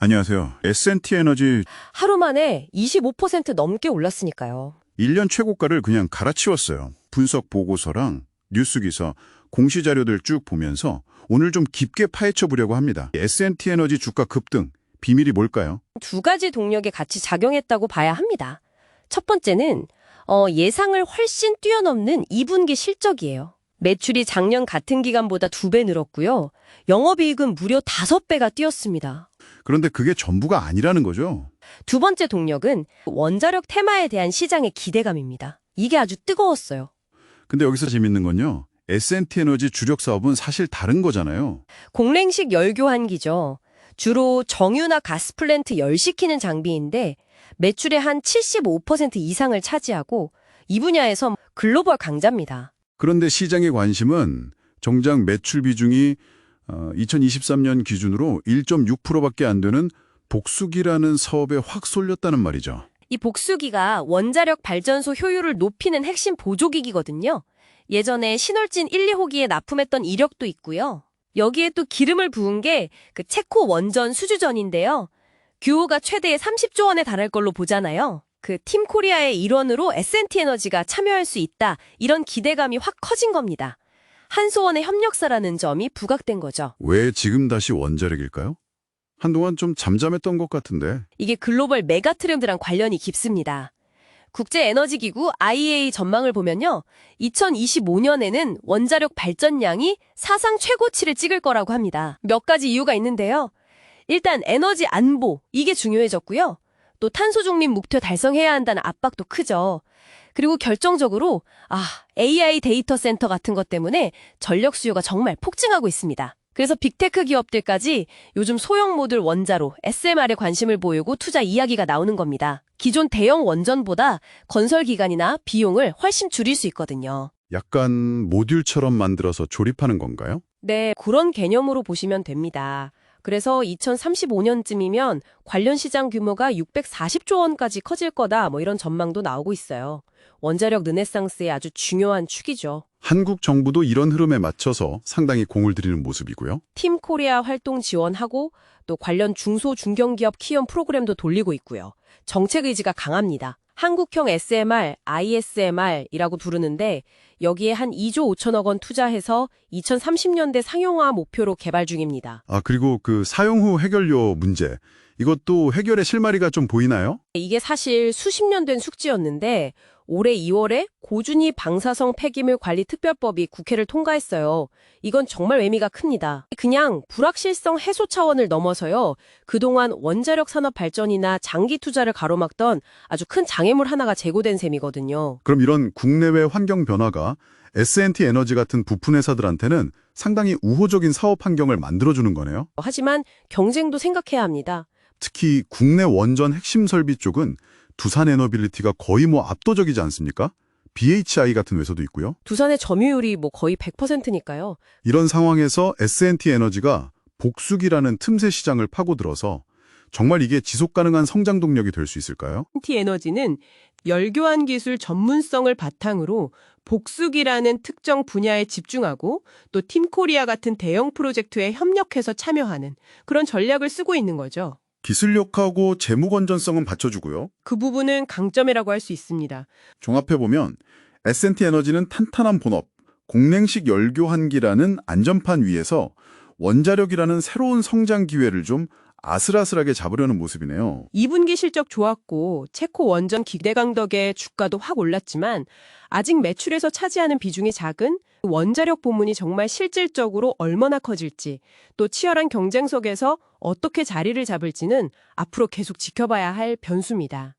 안녕하세요. S&T 에너지 하루 만에 25% 넘게 올랐으니까요. 1년 최고가를 그냥 갈아치웠어요. 분석 보고서랑 뉴스 기사, 공시 자료들 쭉 보면서 오늘 좀 깊게 파헤쳐 보려고 합니다. S&T 에너지 주가 급등, 비밀이 뭘까요? 두 가지 동력에 같이 작용했다고 봐야 합니다. 첫 번째는 예상을 훨씬 뛰어넘는 2분기 실적이에요. 매출이 작년 같은 기간보다 2배 늘었고요. 영업이익은 무려 5배가 뛰었습니다. 그런데 그게 전부가 아니라는 거죠. 두 번째 동력은 원자력 테마에 대한 시장의 기대감입니다. 이게 아주 뜨거웠어요. 근데 여기서 재밌는 건요. S&T 에너지 주력 사업은 사실 다른 거잖아요. 공랭식 열교환기죠. 주로 정유나 가스플랜트 열시키는 장비인데 매출의 한 75% 이상을 차지하고 이 분야에서 글로벌 강자입니다. 그런데 시장의 관심은 정작 매출 비중이 2023년 기준으로 1.6%밖에 안 되는 복수기라는 사업에 확 쏠렸다는 말이죠. 이 복수기가 원자력 발전소 효율을 높이는 핵심 보조기기거든요. 예전에 신월진 1, 2호기에 납품했던 이력도 있고요. 여기에 또 기름을 부은 게 그 체코 원전 수주전인데요. 규모가 최대 30조 원에 달할 걸로 보잖아요. 그 팀코리아의 일원으로 S&T 에너지가 참여할 수 있다. 이런 기대감이 확 커진 겁니다. 한소원의 협력사라는 점이 부각된 거죠. 왜 지금 다시 원자력일까요? 한동안 좀 잠잠했던 것 같은데. 이게 글로벌 메가 트렌드랑 관련이 깊습니다. 국제에너지기구 IEA 전망을 보면요. 2025년에는 원자력 발전량이 사상 최고치를 찍을 거라고 합니다. 몇 가지 이유가 있는데요. 일단 에너지 안보, 이게 중요해졌고요. 또 탄소 중립 목표 달성해야 한다는 압박도 크죠. 그리고 결정적으로 AI 데이터 센터 같은 것 때문에 전력 수요가 정말 폭증하고 있습니다. 그래서 빅테크 기업들까지 요즘 소형 모듈 원자로 SMR에 관심을 보이고 투자 이야기가 나오는 겁니다. 기존 대형 원전보다 건설 기간이나 비용을 훨씬 줄일 수 있거든요. 약간 모듈처럼 만들어서 조립하는 건가요? 네, 그런 개념으로 보시면 됩니다. 그래서 2035년쯤이면 관련 시장 규모가 640조 원까지 커질 거다, 이런 전망도 나오고 있어요. 원자력 르네상스의 아주 중요한 축이죠. 한국 정부도 이런 흐름에 맞춰서 상당히 공을 들이는 모습이고요. 팀 코리아 활동 지원하고 또 관련 중소 중견기업 키움 프로그램도 돌리고 있고요. 정책 의지가 강합니다. 한국형 SMR, ISMR이라고 부르는데 여기에 한 2조 5천억 원 투자해서 2030년대 상용화 목표로 개발 중입니다. 그리고 그 사용 후 해결료 문제, 이것도 해결의 실마리가 좀 보이나요? 이게 사실 수십 년 된 숙지였는데 올해 2월에 고준위 방사성 폐기물 관리 특별법이 국회를 통과했어요. 이건 정말 의미가 큽니다. 그냥 불확실성 해소 차원을 넘어서요. 그동안 원자력 산업 발전이나 장기 투자를 가로막던 아주 큰 장애물 하나가 제거된 셈이거든요. 그럼 이런 국내외 환경 변화가 S&T 에너지 같은 부품 회사들한테는 상당히 우호적인 사업 환경을 만들어주는 거네요. 하지만 경쟁도 생각해야 합니다. 특히 국내 원전 핵심 설비 쪽은 두산 에너빌리티가 거의 압도적이지 않습니까? BHI 같은 회사도 있고요. 두산의 점유율이 거의 100%니까요. 이런 상황에서 S&T 에너지가 복수기라는 틈새 시장을 파고들어서 정말 이게 지속 가능한 성장 동력이 될 수 있을까요? S&T 에너지는 열교환 기술 전문성을 바탕으로 복수기라는 특정 분야에 집중하고 또 팀코리아 같은 대형 프로젝트에 협력해서 참여하는 그런 전략을 쓰고 있는 거죠. 기술력하고 재무 건전성은 받쳐주고요. 그 부분은 강점이라고 할 수 있습니다. 종합해보면 S&T 에너지는 탄탄한 본업, 공랭식 열교환기라는 안전판 위에서 원자력이라는 새로운 성장 기회를 좀 아슬아슬하게 잡으려는 모습이네요. 2분기 실적 좋았고 체코 원전 기대강 덕에 주가도 확 올랐지만 아직 매출에서 차지하는 비중이 작은 원자력 부문이 정말 실질적으로 얼마나 커질지 또 치열한 경쟁 속에서 어떻게 자리를 잡을지는 앞으로 계속 지켜봐야 할 변수입니다.